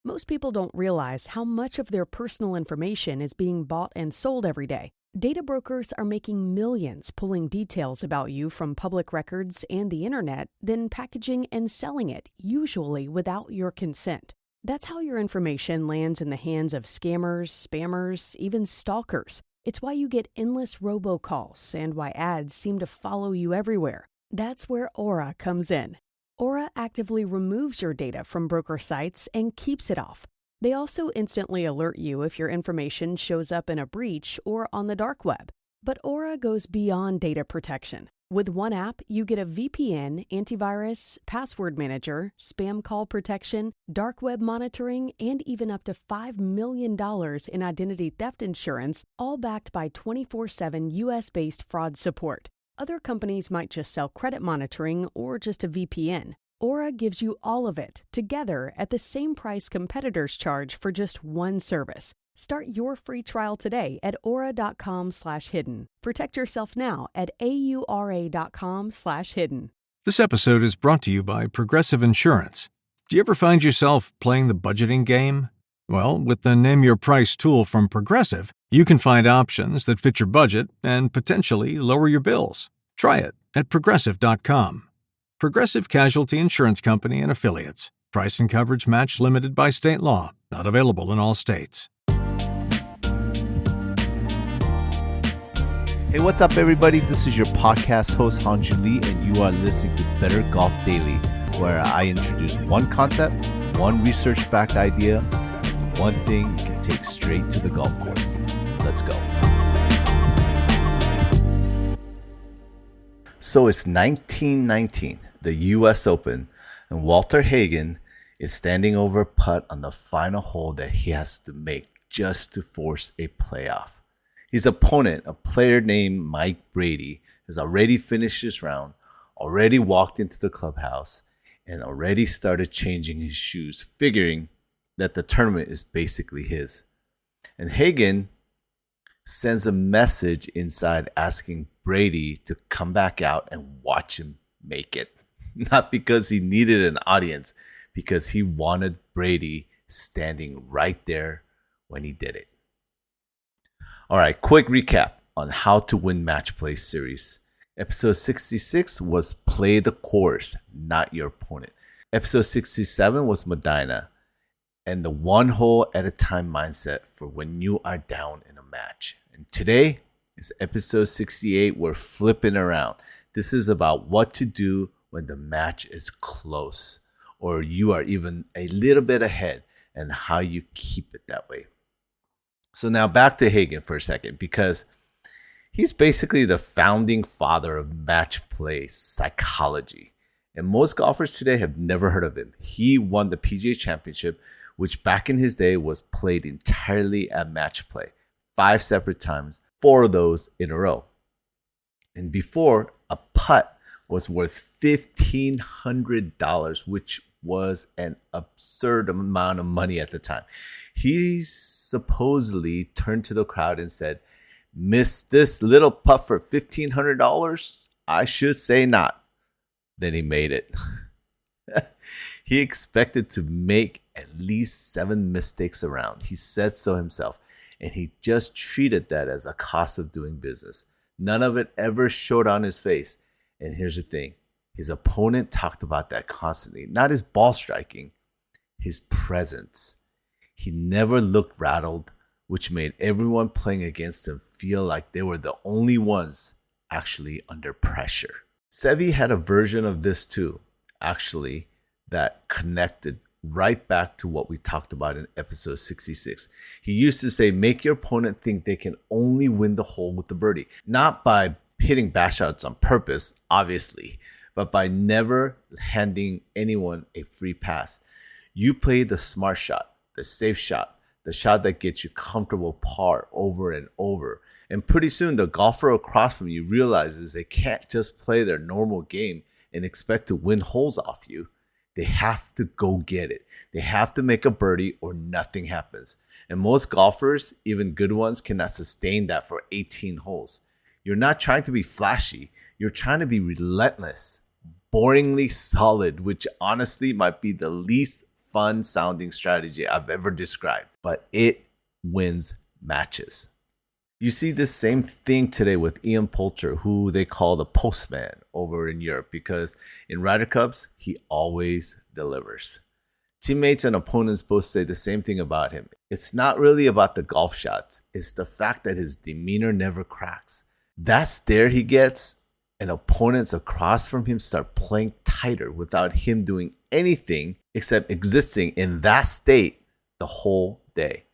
Most people don't realize how much of their personal information is being bought and sold every day. Data brokers are making millions pulling details about you from public records and the internet, then packaging and selling it, usually without your consent. That's how your information lands in the hands of scammers, spammers, even stalkers. It's why you get endless robocalls and why ads seem to follow you everywhere. That's where Aura comes in. Aura actively removes your data from broker sites and keeps it off. They also instantly alert you if your information shows up in a breach or on the dark web. But Aura goes beyond data protection. With one app, you get a VPN, antivirus, password manager, spam call protection, dark web monitoring, and even up to $5 million in identity theft insurance, all backed by 24/7 US-based fraud support. Other companies might just sell credit monitoring or just a VPN. Aura gives you all of it, together at the same price competitors charge for just one service. Start your free trial today at aura.com/hidden. Protect yourself now at aura.com/hidden. This episode is brought to you by Progressive Insurance. Do you ever find yourself playing the budgeting game? Well, with the Name Your Price tool from Progressive, you can find options that fit your budget and potentially lower your bills. Try it at Progressive.com. Progressive Casualty Insurance Company and Affiliates. Price and coverage match limited by state law. Not available in all states. Hey, what's up, everybody? This is your podcast host, Hanju Lee, and you are listening to Better Golf Daily, where I introduce one concept, one research-backed idea, and one thing you can take straight to the golf course. Let's go. So it's 1919, the U.S. Open, and Walter Hagen is standing over putt on the final hole that he has to make just to force a playoff. His opponent, a player named Mike Brady, has already finished his round, already walked into the clubhouse, and already started changing his shoes, figuring that the tournament is basically his. And Hagen sends a message inside asking Brady to come back out and watch him make it. Not because he needed an audience, because he wanted Brady standing right there when he did it. All right, quick recap on how to win match play series. Episode 66 was play the course, not your opponent. Episode 67 was Medina and the one hole at a time mindset for when you are down in a match. And today is episode 68. We're flipping around. This is about what to do when the match is close or you are even a little bit ahead and how you keep it that way. So now back to Hagen for a second, because he's basically the founding father of match play psychology. And most golfers today have never heard of him. He won the PGA Championship, which back in his day was played entirely at match play, 5 separate times, 4 of those in a row. And before, a putt was worth $1,500, which was an absurd amount of money at the time. He supposedly turned to the crowd and said, "Miss this little putt for $1,500? I should say not." Then he made it. He expected to make at least 7 mistakes around. He said so himself, and he just treated that as a cost of doing business. None of it ever showed on his face. And here's the thing. His opponent talked about that constantly. Not his ball striking, his presence. He never looked rattled, which made everyone playing against him feel like they were the only ones actually under pressure. Seve had a version of this too, actually, that connected right back to what we talked about in episode 66. He used to say, make your opponent think they can only win the hole with the birdie. Not by hitting bad shots on purpose, obviously, but by never handing anyone a free pass. You play the smart shot, the safe shot, the shot that gets you comfortable par over and over. And pretty soon the golfer across from you realizes they can't just play their normal game and expect to win holes off you. They have to go get it. They have to make a birdie or nothing happens. And most golfers, even good ones, cannot sustain that for 18 holes. You're not trying to be flashy. You're trying to be relentless, boringly solid, which honestly might be the least fun sounding strategy I've ever described, but it wins matches. You see this same thing today with Ian Poulter, who they call the postman over in Europe, because in Ryder Cups, he always delivers. Teammates and opponents both say the same thing about him. It's not really about the golf shots. It's the fact that his demeanor never cracks. That stare he gets, and opponents across from him start playing tighter without him doing anything except existing in that state the whole day.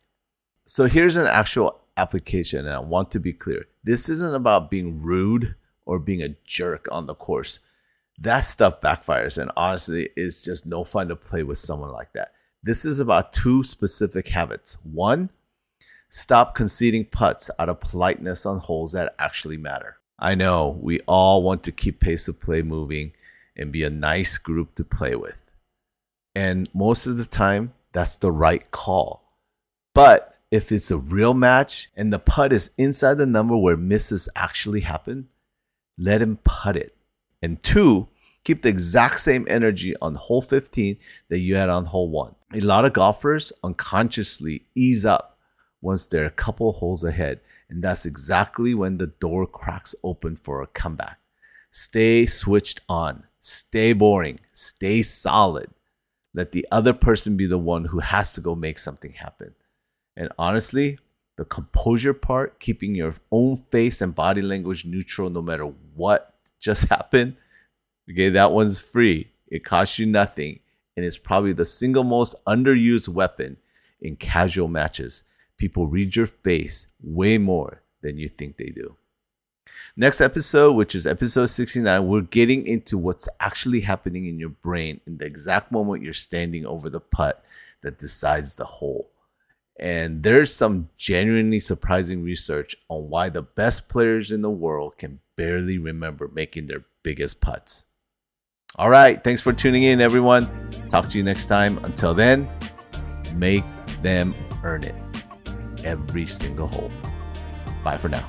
So here's an actual application, and I want to be clear. This isn't about being rude or being a jerk on the course. That stuff backfires, and honestly, it's just no fun to play with someone like that. This is about two specific habits. One, stop conceding putts out of politeness on holes that actually matter. I know we all want to keep pace of play moving and be a nice group to play with. And most of the time, that's the right call. But if it's a real match and the putt is inside the number where misses actually happen, let him putt it. And two, keep the exact same energy on hole 15 that you had on hole 1. A lot of golfers unconsciously ease up once they're a couple holes ahead, and that's exactly when the door cracks open for a comeback. Stay switched on, stay boring, stay solid. Let the other person be the one who has to go make something happen. And honestly, the composure part, keeping your own face and body language neutral no matter what just happened, okay, that one's free. It costs you nothing, and it's probably the single most underused weapon in casual matches. People read your face way more than you think they do. Next episode, which is episode 69, we're getting into what's actually happening in your brain in the exact moment you're standing over the putt that decides the hole. And there's some genuinely surprising research on why the best players in the world can barely remember making their biggest putts. All right, thanks for tuning in, everyone. Talk to you next time. Until then, make them earn it every single hole. Bye for now.